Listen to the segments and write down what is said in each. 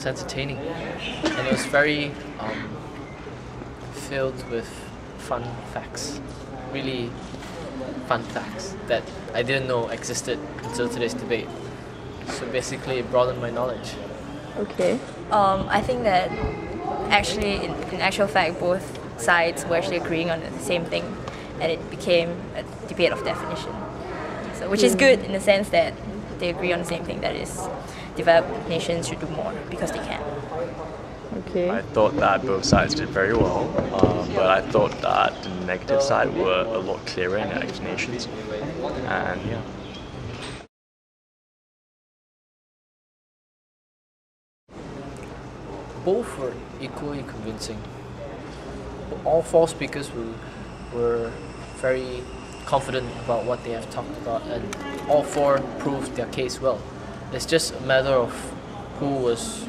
was entertaining, and it was very filled with fun facts, really fun facts that I didn't know existed until today's debate. So basically, it broadened my knowledge. Okay. I think that actually, in actual fact, both sides were actually agreeing on the same thing, and it became a debate of definition. So, which is good in the sense that they agree on the same thing, that is, developed nations should do more because they can. Okay. I thought that both sides did very well, but I thought that the negative side were a lot clearer in their explanations, and yeah. Both were equally convincing. All four speakers were very confident about what they have talked about, and all four proved their case well. It's just a matter of who was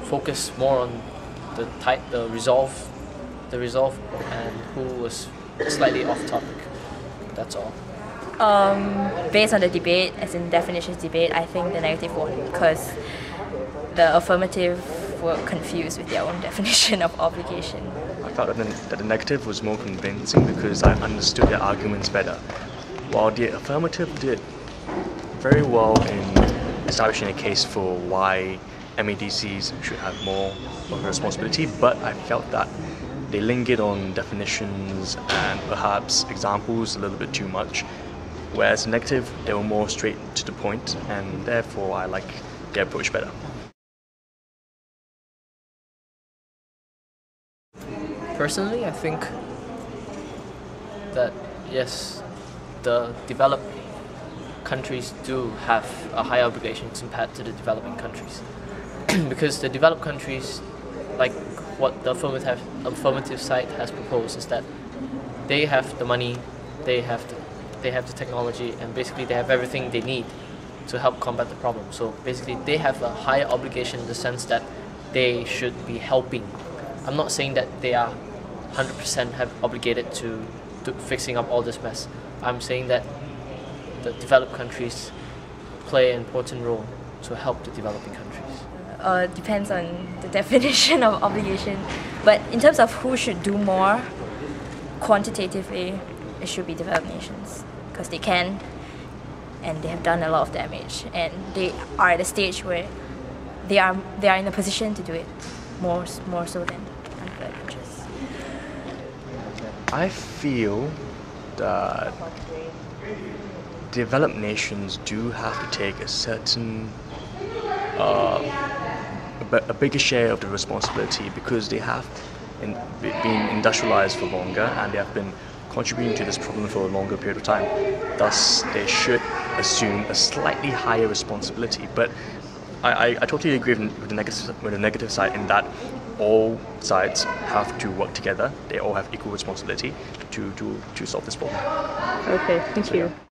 focused more on the resolve, and who was slightly off topic. That's all. Based on the debate, as in definitions debate, I think the negative won because the affirmative were confused with their own definition of obligation. I felt that the negative was more convincing because I understood their arguments better, while the affirmative did very well in establishing a case for why MEDCs should have more of a responsibility, but I felt that they lingered on definitions and perhaps examples a little bit too much, whereas the negative, they were more straight to the point, and therefore I like their approach better. Personally, I think that yes, the developed countries do have a higher obligation compared to the developing countries. Because the developed countries, like what the affirmative side has proposed, is that they have the money, they have the technology, and basically they have everything they need to help combat the problem. So basically they have a higher obligation in the sense that they should be helping. I'm not saying that they are 100% have obligated to fixing up all this mess. I'm saying that the developed countries play an important role to help the developing countries. Depends on the definition of obligation, but in terms of who should do more, quantitatively, it should be developed nations because they can, and they have done a lot of damage, and they are at a stage where they are in a position to do it more so than undeveloped countries. I feel that developed nations do have to take a certain a bigger share of the responsibility because they have been industrialized for longer and they have been contributing to this problem for a longer period of time. Thus, they should assume a slightly higher responsibility. But I totally agree with the negative side in that all sides have to work together. They all have equal responsibility to solve this problem. Okay, thank you. Yeah.